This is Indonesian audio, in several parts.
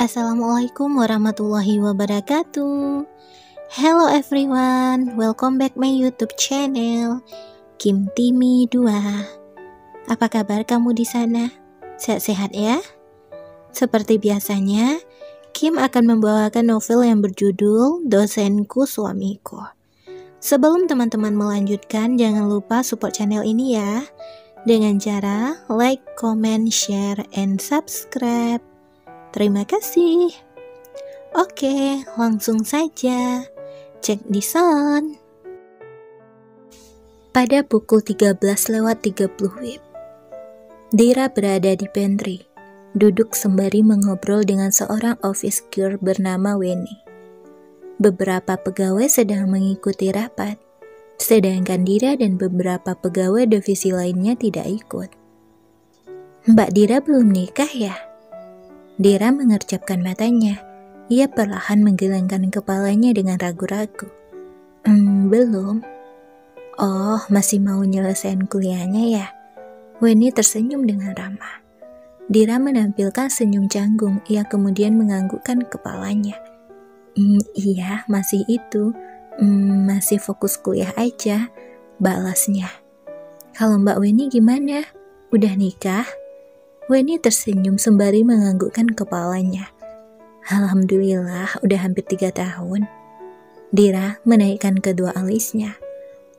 Assalamualaikum warahmatullahi wabarakatuh. Hello everyone, welcome back my YouTube channel Kim Timi 2. Apa kabar kamu di sana? Sehat-sehat ya? Seperti biasanya, Kim akan membawakan novel yang berjudul Dosenku Suamiku. Sebelum teman-teman melanjutkan, jangan lupa support channel ini ya, dengan cara like, comment, share, and subscribe. Terima kasih. Oke, langsung saja. Cek di sound. Pada pukul 13:30 WIB, Dira berada di pantry, duduk sembari mengobrol dengan seorang office girl bernama Weni. Beberapa pegawai sedang mengikuti rapat, sedangkan Dira dan beberapa pegawai divisi lainnya tidak ikut. Mbak Dira belum nikah ya? Dira mengerjapkan matanya. Ia perlahan menggelengkan kepalanya dengan ragu-ragu. Belum. Oh, masih mau nyelesain kuliahnya ya? Weni tersenyum dengan ramah. Dira menampilkan senyum canggung. Ia kemudian menganggukkan kepalanya. Iya, masih itu. Masih fokus kuliah aja, balasnya. Kalau Mbak Weni gimana? Udah nikah? Weni tersenyum sembari menganggukkan kepalanya. Alhamdulillah, udah hampir 3 tahun. Dira menaikkan kedua alisnya.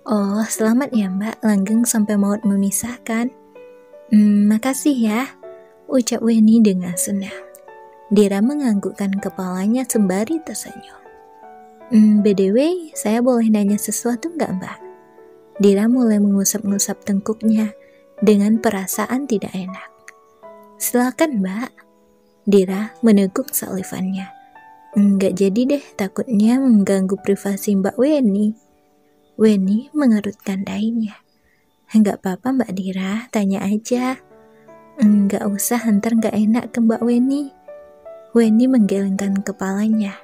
Oh, selamat ya Mbak, langgeng sampai maut memisahkan. Makasih ya, ucap Weni dengan senang. Dira menganggukkan kepalanya sembari tersenyum. BTW, saya boleh nanya sesuatu nggak Mbak? Dira mulai mengusap-ngusap tengkuknya dengan perasaan tidak enak. Silakan Mbak. Dira meneguk salivannya. Enggak jadi deh, takutnya mengganggu privasi Mbak Weni. Weni mengerutkan dahinya. Enggak apa-apa Mbak Dira, tanya aja. Enggak usah, ntar enggak enak ke Mbak Weni. Weni menggelengkan kepalanya.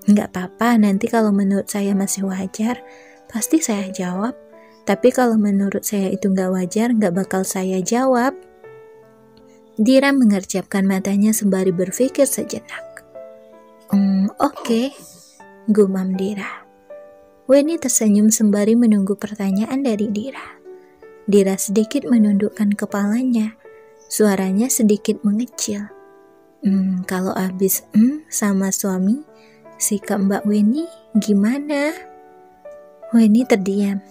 Enggak apa-apa, nanti kalau menurut saya masih wajar, pasti saya jawab. Tapi kalau menurut saya itu enggak wajar, enggak bakal saya jawab. Dira mengerjapkan matanya sembari berpikir sejenak. Oke, gumam Dira. Weni tersenyum sembari menunggu pertanyaan dari Dira. Dira sedikit menundukkan kepalanya. Suaranya sedikit mengecil. Kalau abis sama suami, sikap Mbak Weni gimana? Weni terdiam.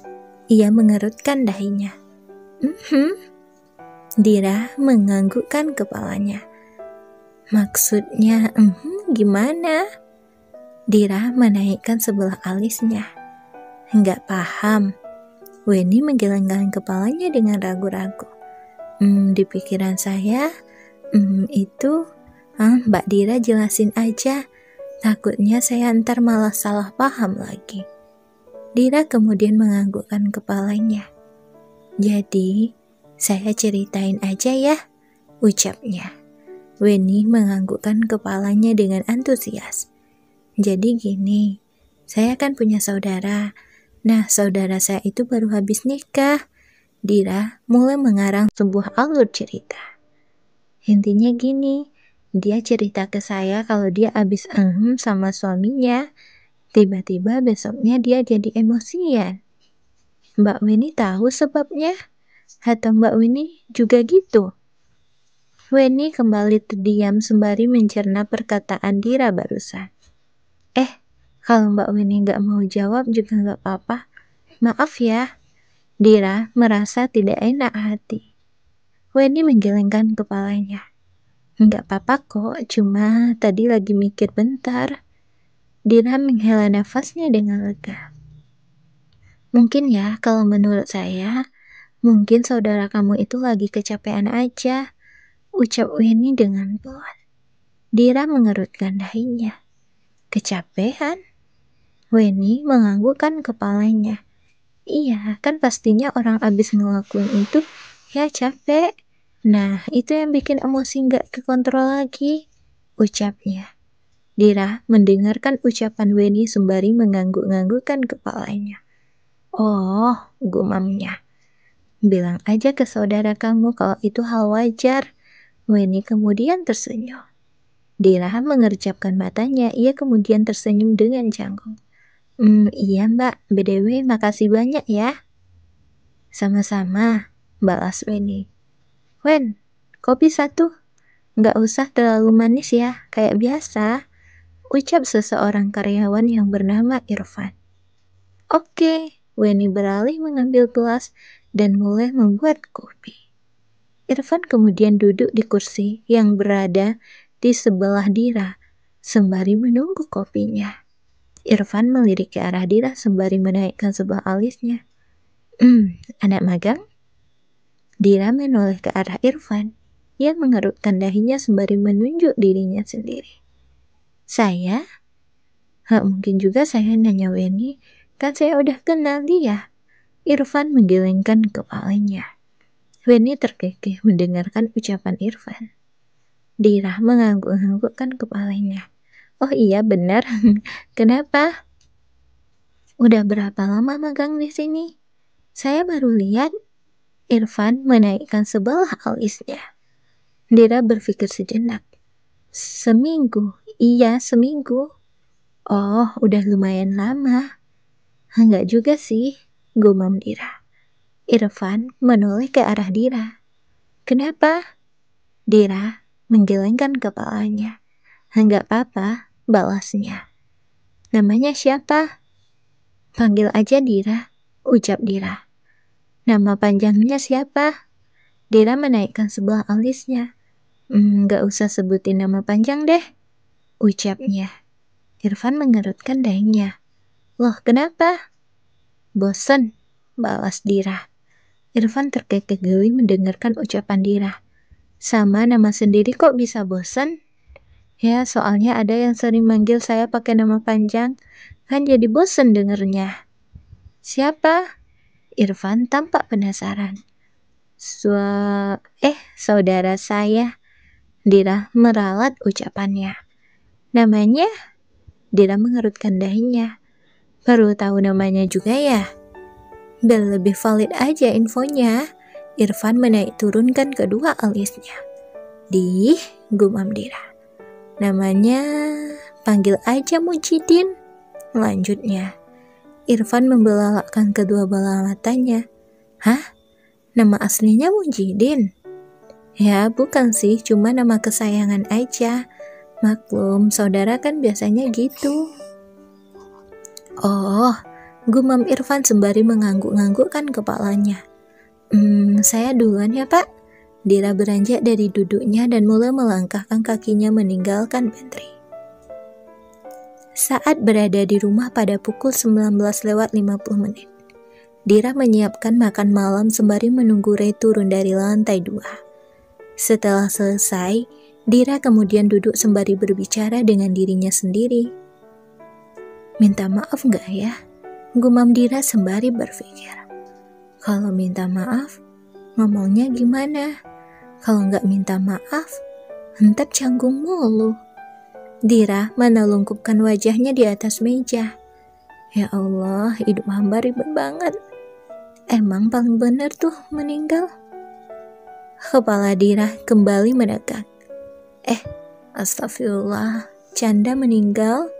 Ia mengerutkan dahinya. Dira menganggukkan kepalanya. Maksudnya, gimana? Dira menaikkan sebelah alisnya. Enggak paham. Weni menggelengkan kepalanya dengan ragu-ragu. Di pikiran saya, itu, Mbak Dira jelasin aja. Takutnya saya ntar malah salah paham lagi. Dira kemudian menganggukkan kepalanya. Jadi, saya ceritain aja ya, ucapnya. Weni menganggukkan kepalanya dengan antusias. Jadi gini, saya kan punya saudara. Nah, saudara saya itu baru habis nikah. Dira mulai mengarang sebuah alur cerita. Intinya gini, dia cerita ke saya kalau dia habis sama suaminya. Tiba-tiba besoknya dia jadi emosian. Mbak Weni tahu sebabnya? Atau Mbak Weni juga gitu? Weni kembali terdiam sembari mencerna perkataan Dira barusan. Kalau Mbak Weni gak mau jawab juga gak apa-apa. Maaf ya. Dira merasa tidak enak hati. Weni menggelengkan kepalanya. Gak apa-apa kok, cuma tadi lagi mikir bentar. Dira menghela nafasnya dengan lega. Mungkin ya, kalau menurut saya, mungkin saudara kamu itu lagi kecapean aja, ucap Weni dengan pelan. Dira mengerutkan dahinya. Kecapean? Weni menganggukkan kepalanya. Iya, kan pastinya orang abis ngelakuin itu, ya capek. Nah, itu yang bikin emosi nggak kekontrol lagi, ucapnya. Dira mendengarkan ucapan Weni sembari mengangguk-anggukkan kepalanya. Oh, gumamnya. Bilang aja ke saudara kamu kalau itu hal wajar. Weni kemudian tersenyum. Dira mengerjapkan matanya, ia kemudian tersenyum dengan canggung. Iya mbak, BDW makasih banyak ya. Sama-sama, balas Weni. Wen, kopi satu. Nggak usah terlalu manis ya, kayak biasa, ucap seseorang karyawan yang bernama Irfan. Oke, Weni beralih mengambil gelas dan mulai membuat kopi. Irfan kemudian duduk di kursi yang berada di sebelah Dira, sembari menunggu kopinya. Irfan melirik ke arah Dira sembari menaikkan sebelah alisnya. Anak magang? Dira menoleh ke arah Irfan. Ia mengerutkan dahinya sembari menunjuk dirinya sendiri. Saya? Mungkin juga saya nanya Weni, kan saya udah kenal dia. Irfan menggelengkan kepalanya. Weni terkekeh mendengarkan ucapan Irfan. Dira mengangguk-anggukkan kepalanya. Oh iya benar. Kenapa? Udah berapa lama magang di sini? Saya baru lihat. Irfan menaikkan sebelah alisnya. Dira berpikir sejenak. Seminggu? Iya, seminggu. Oh, udah lumayan lama. Enggak juga sih, gumam Dira. Irfan menoleh ke arah Dira. Kenapa? Dira menggelengkan kepalanya. Enggak apa-apa, balasnya. Namanya siapa? Panggil aja Dira, ucap Dira. Nama panjangnya siapa? Dira menaikkan sebelah alisnya. Nggak usah sebutin nama panjang deh, ucapnya. Irfan mengerutkan dahinya. Loh, kenapa? Bosen, balas Dira. Irfan terkekeh geli mendengarkan ucapan Dira. Sama nama sendiri kok bisa bosen? Ya, soalnya ada yang sering manggil saya pakai nama panjang, kan jadi bosen dengernya. Siapa? Irfan tampak penasaran. Saudara saya. Dira meralat ucapannya. Namanya? Dira mengerutkan dahinya. Baru tahu namanya juga ya? Biar lebih valid aja infonya. Irfan menaik turunkan kedua alisnya. Gumam Dira. Namanya, panggil aja Mujidin. Lanjutnya. Irfan membelalakkan kedua bola matanya. Hah? Nama aslinya Mujidin? Ya, bukan sih, cuma nama kesayangan aja. Maklum, saudara kan biasanya gitu. Oh, gumam Irfan sembari mengangguk-anggukkan kepalanya. Saya duluan ya, Pak. Dira beranjak dari duduknya dan mulai melangkahkan kakinya meninggalkan pantry. Saat berada di rumah pada pukul 19:50, Dira menyiapkan makan malam sembari menunggu Ray turun dari lantai 2. Setelah selesai, Dira kemudian duduk sembari berbicara dengan dirinya sendiri. Minta maaf gak ya? Gumam Dira sembari berpikir. Kalau minta maaf, ngomongnya gimana? Kalau gak minta maaf, hentap canggung mulu. Dira menelungkupkan wajahnya di atas meja. Ya Allah, hidup hamba ribet banget. Emang paling benar tuh meninggal? Kepala Dira kembali menegak. Astagfirullah, Canda meninggal?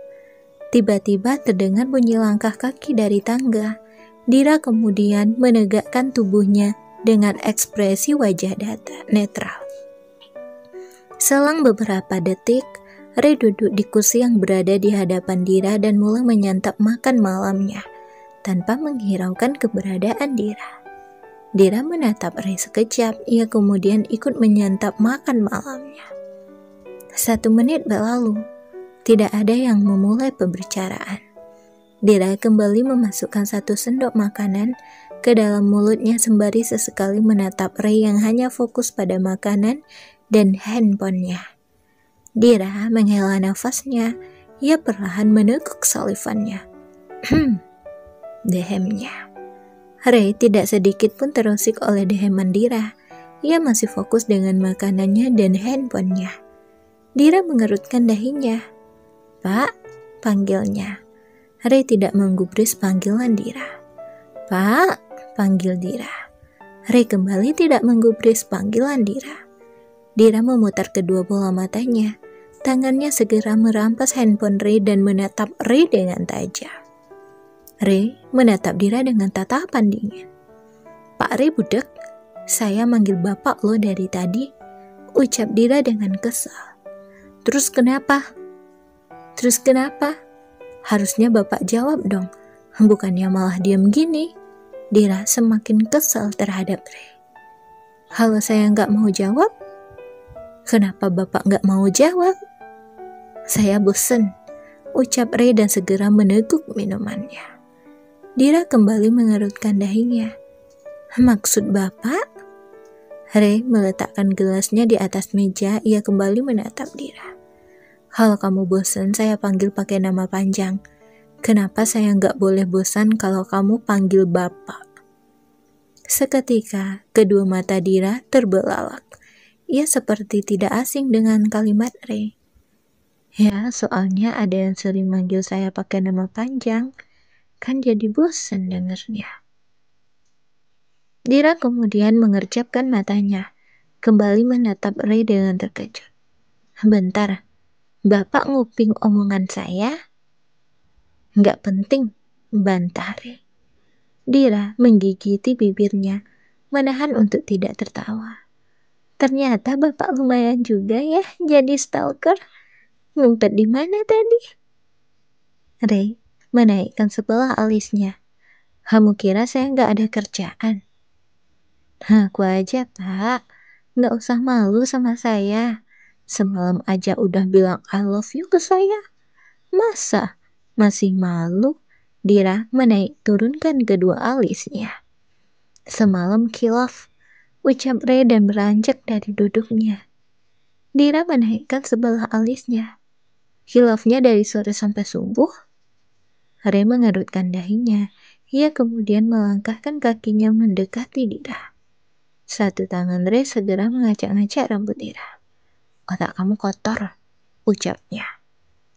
Tiba-tiba terdengar bunyi langkah kaki dari tangga. Dira kemudian menegakkan tubuhnya dengan ekspresi wajah netral. Selang beberapa detik, Ray duduk di kursi yang berada di hadapan Dira dan mulai menyantap makan malamnya, tanpa menghiraukan keberadaan Dira. Dira menatap Ray sekejap, ia kemudian ikut menyantap makan malamnya. 1 menit berlalu, tidak ada yang memulai pembicaraan. Dira kembali memasukkan 1 sendok makanan ke dalam mulutnya sembari sesekali menatap Ray yang hanya fokus pada makanan dan handphonenya. Dira menghela nafasnya, ia perlahan meneguk salivannya. Dehemnya. Ray tidak sedikit pun terusik oleh deheman Dira. Ia masih fokus dengan makanannya dan handphonenya. Dira mengerutkan dahinya. Pak, panggilnya. Ray tidak menggubris panggilan Dira. Pak, panggil Dira. Ray kembali tidak menggubris panggilan Dira. Dira memutar kedua bola matanya. Tangannya segera merampas handphone Ray dan menatap Ray dengan tajam. Ray menatap Dira dengan tatapan dingin. "Pak Ray budek, saya manggil bapak lo dari tadi," ucap Dira dengan kesal. Terus kenapa? Harusnya bapak jawab dong, bukannya malah diam gini." Dira semakin kesal terhadap Ray. "Kalau saya nggak mau jawab, kenapa bapak nggak mau jawab?" "Saya bosen," ucap Ray dan segera meneguk minumannya. Dira kembali mengerutkan dahinya. "Maksud bapak?" Ray meletakkan gelasnya di atas meja. Ia kembali menatap Dira. "Kalau kamu bosan, saya panggil pakai nama panjang. Kenapa saya nggak boleh bosan kalau kamu panggil bapak?" Seketika, kedua mata Dira terbelalak. Ia seperti tidak asing dengan kalimat Ray. "Ya, soalnya ada yang sering manggil saya pakai nama panjang. Kan jadi bosan dengernya." Dira kemudian mengerjapkan matanya, kembali menatap Ray dengan terkejut. "Bentar, bapak nguping omongan saya?" "Nggak penting," bantah Ray. Dira menggigiti bibirnya, menahan untuk tidak tertawa. "Ternyata bapak lumayan juga ya jadi stalker. Ngumpet di mana tadi?" Ray menaikkan sebelah alisnya. "Kamu kira saya nggak ada kerjaan?" "Aku aja, Pak. Nggak usah malu sama saya. Semalam aja udah bilang I love you ke saya. Masa masih malu?" Dira turunkan kedua alisnya. "Semalam khilaf," ucap Ray dan beranjak dari duduknya. Dira menaikkan sebelah alisnya. "Khilafnya dari sore sampai subuh?" Ray mengerutkan dahinya. Ia kemudian melangkahkan kakinya mendekati Dira. Satu tangan Ray segera mengacak-ngacak rambut Dira. "Otak kamu kotor," ucapnya.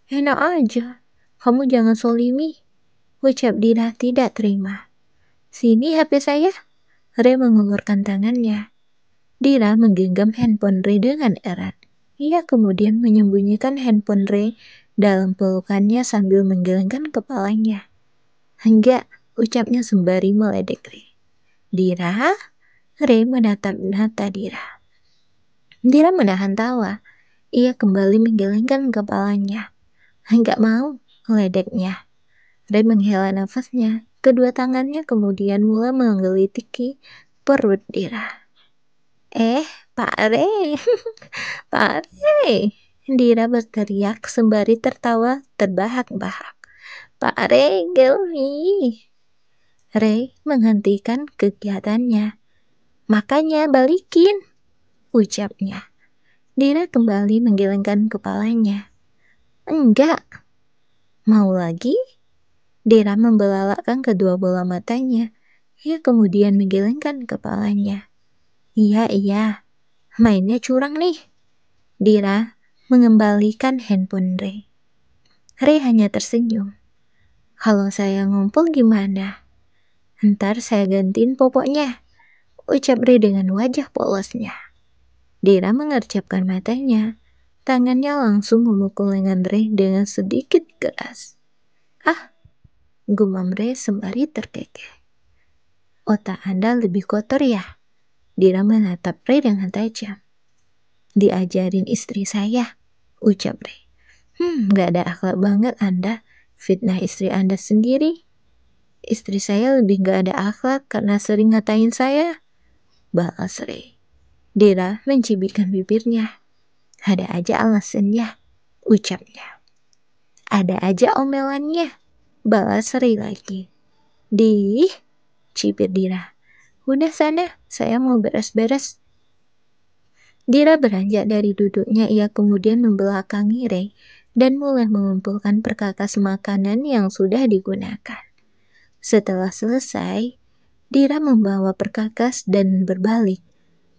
"Enak aja, kamu jangan solimi," ucap Dira tidak terima. "Sini HP saya." Ray mengulurkan tangannya. Dira menggenggam handphone Ray dengan erat. Ia kemudian menyembunyikan handphone Ray dalam pelukannya sambil menggelengkan kepalanya. "Enggak," ucapnya sembari meledek Ray. "Dira?" Ray menatap mata Dira. Dira menahan tawa. Ia kembali menggelengkan kepalanya. "Enggak mau," meledeknya. Ray menghela nafasnya. Kedua tangannya kemudian mulai menggelitiki perut Dira. Pak Ray, Pak Ray!" Dira berteriak sembari tertawa terbahak-bahak. "Pak Ray, get me!" Ray menghentikan kegiatannya. "Makanya balikin," ucapnya. Dira kembali menggelengkan kepalanya. "Enggak." "Mau lagi?" Dira membelalakkan kedua bola matanya. Ia kemudian menggelengkan kepalanya. Iya, mainnya curang nih." Dira mengembalikan handphone Ray. Ray hanya tersenyum. "Kalau saya ngumpul gimana?" "Ntar saya gantiin popoknya," ucap Ray dengan wajah polosnya. Dira mengerjapkan matanya. Tangannya langsung memukul lengan Ray dengan sedikit keras. "Ah," gumam Ray sembari terkekeh. "Otak Anda lebih kotor ya?" Dira menatap Ray dengan tajam. "Diajarin istri saya," ucap Ray. Gak ada akhlak banget Anda. Fitnah istri Anda sendiri." "Istri saya lebih gak ada akhlak karena sering ngatain saya," balas Ray. Dira mencibirkan bibirnya. "Ada aja alasannya," ucapnya. "Ada aja omelannya," balas Ray lagi. Cibir Dira. "Udah sana, saya mau beres-beres." Dira beranjak dari duduknya. Ia kemudian membelakangi Ray dan mulai mengumpulkan perkakas makanan yang sudah digunakan. Setelah selesai, Dira membawa perkakas dan berbalik.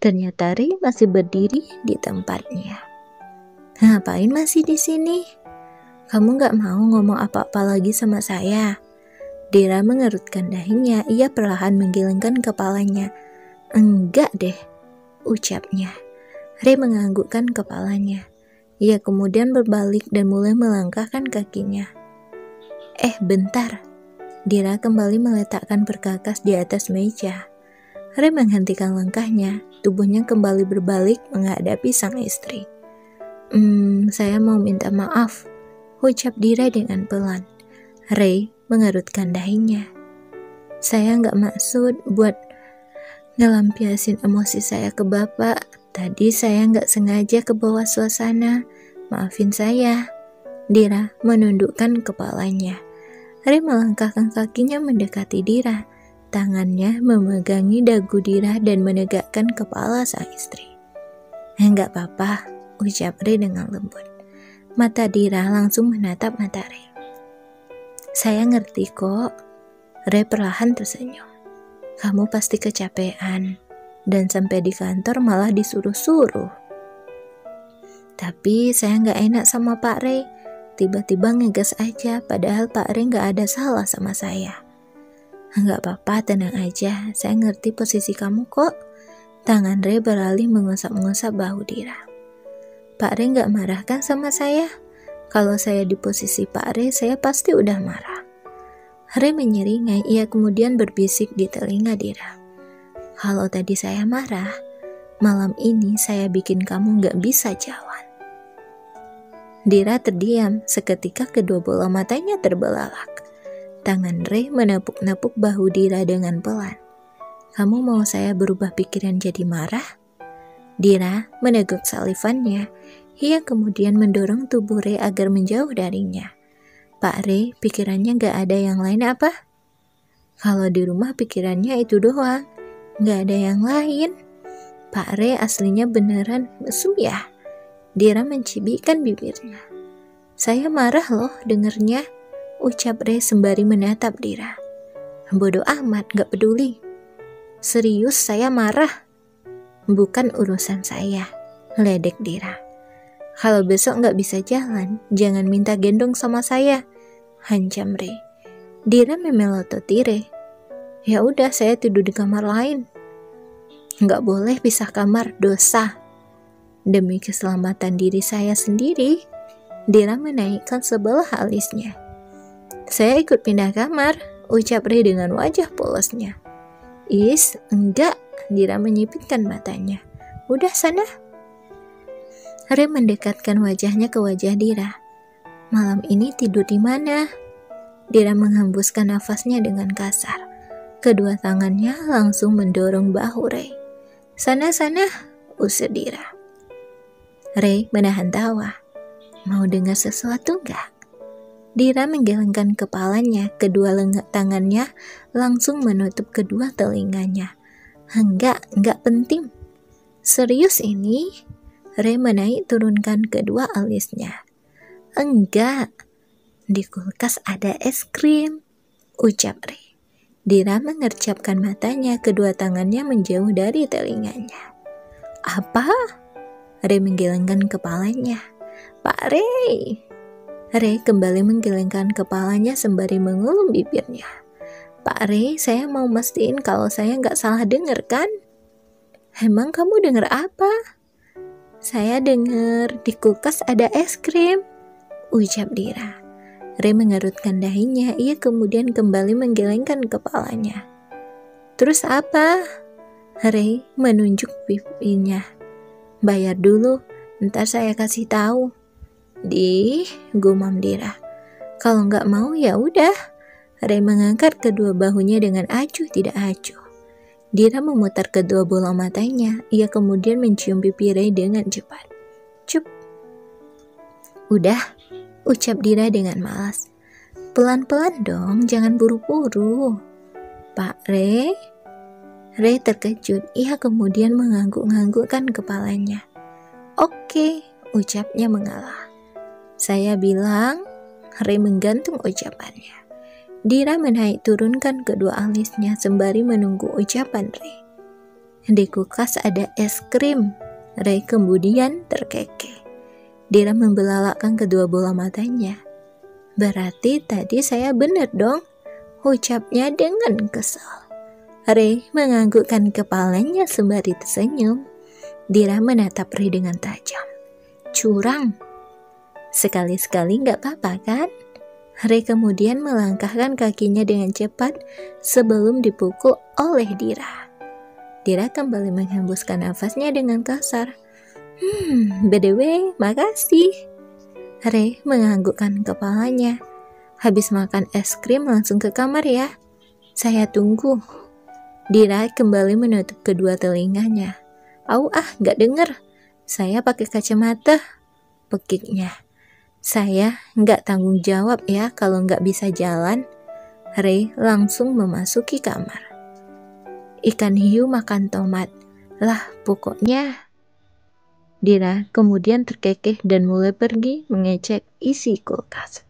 Ternyata Ray masih berdiri di tempatnya. "Ngapain masih di sini? Kamu gak mau ngomong apa-apa lagi sama saya?" Dira mengerutkan dahinya. Ia perlahan menggelengkan kepalanya. "Enggak deh," ucapnya. Ray menganggukkan kepalanya. Ia kemudian berbalik dan mulai melangkahkan kakinya. Bentar. Dira kembali meletakkan perkakas di atas meja. Ray menghentikan langkahnya, tubuhnya kembali berbalik menghadapi sang istri. Saya mau minta maaf, ucap Dira dengan pelan. Ray mengerutkan dahinya. Saya nggak maksud buat ngelampiasin emosi saya ke Bapak. Tadi saya nggak sengaja ke bawah suasana. Maafin saya. Dira menundukkan kepalanya. Ray melangkahkan kakinya mendekati Dira. Tangannya memegangi dagu Dira dan menegakkan kepala sang istri. Enggak apa-apa, ucap Ray dengan lembut. Mata Dira langsung menatap mata Ray. Saya ngerti kok. Ray perlahan tersenyum. Kamu pasti kecapean dan sampai di kantor malah disuruh-suruh. Tapi saya nggak enak sama Pak Ray. Tiba-tiba ngegas aja, padahal Pak Ray nggak ada salah sama saya. Nggak apa-apa, tenang aja. Saya ngerti posisi kamu kok. Tangan Ray beralih mengusap-ngusap bahu Dira. Pak Ray nggak marah kan sama saya? Kalau saya di posisi Pak Ray, saya pasti udah marah. Ray menyeringai, ia kemudian berbisik di telinga Dira. Kalau tadi saya marah, malam ini saya bikin kamu nggak bisa jalan. Dira terdiam, seketika kedua bola matanya terbelalak. Tangan Ray menepuk-nepuk bahu Dira dengan pelan. Kamu mau saya berubah pikiran jadi marah? Dira meneguk salivannya. Ia kemudian mendorong tubuh Ray agar menjauh darinya. Pak Ray, pikirannya gak ada yang lain apa? Kalau di rumah pikirannya itu doang, gak ada yang lain. Pak Ray aslinya beneran mesum ya? Dira mencibikkan bibirnya. Saya marah loh dengernya, ucap Ray sembari menatap Dira. Bodoh amat, gak peduli. Serius saya marah. Bukan urusan saya, ledek Dira. Kalau besok gak bisa jalan, jangan minta gendong sama saya, hancam Ray. Dira memelototi Ray. Ya udah, saya tidur di kamar lain. Gak boleh pisah kamar, dosa. Demi keselamatan diri saya sendiri, Dira menaikkan sebelah alisnya. Saya ikut pindah kamar, ucap Ray dengan wajah polosnya. Enggak, Dira menyipitkan matanya. Udah sana. Ray mendekatkan wajahnya ke wajah Dira. Malam ini tidur di mana? Dira menghembuskan nafasnya dengan kasar. Kedua tangannya langsung mendorong bahu Ray. Sana-sana, usir Dira. Ray menahan tawa. Mau dengar sesuatu enggak? Dira menggelengkan kepalanya, kedua tangannya langsung menutup kedua telinganya. Enggak penting. Serius ini? Ray menaik turunkan kedua alisnya. Enggak. Di kulkas ada es krim, ucap Ray. Dira mengercapkan matanya, kedua tangannya menjauh dari telinganya. Apa? Ray menggelengkan kepalanya. Pak Ray. Ray kembali menggelengkan kepalanya sembari mengulum bibirnya. Pak Ray, saya mau mastiin kalau saya nggak salah dengar kan? Emang kamu dengar apa? Saya dengar di kulkas ada es krim, ucap Dira. Ray mengerutkan dahinya, ia kemudian kembali menggelengkan kepalanya. Terus apa? Ray menunjuk pipinya. Bayar dulu, ntar saya kasih tahu. Gumam Dira. Kalau nggak mau ya udah. Ray mengangkat kedua bahunya dengan acuh tidak acuh. Dira memutar kedua bola matanya. Ia kemudian mencium pipi Ray dengan cepat. Cup. Udah, ucap Dira dengan malas. Pelan-pelan dong, jangan buru-buru. Pak Ray? Ray terkejut. Ia kemudian mengangguk-anggukkan kepalanya. Oke, ucapnya mengalah. Saya bilang, Ray menggantung ucapannya. Dira menaik turunkan kedua alisnya sembari menunggu ucapan Ray. Di kulkas ada es krim. Ray kemudian terkekeh. Dira membelalakkan kedua bola matanya. Berarti tadi saya benar dong, ucapnya dengan kesal. Ray menganggukkan kepalanya sembari tersenyum. Dira menatap Ray dengan tajam. Curang, Sekali-sekali nggak apa-apa kan? Ray kemudian melangkahkan kakinya dengan cepat sebelum dipukul oleh Dira. Dira kembali menghembuskan nafasnya dengan kasar. By the way, makasih. Ray menganggukkan kepalanya. Habis makan es krim langsung ke kamar ya. Saya tunggu. Dira kembali menutup kedua telinganya. Gak denger. Saya pakai kacamata. Pekiknya. Saya nggak tanggung jawab ya kalau nggak bisa jalan. Ray langsung memasuki kamar. Ikan hiu makan tomat. Lah pokoknya. Dira kemudian terkekeh dan mulai pergi mengecek isi kulkas.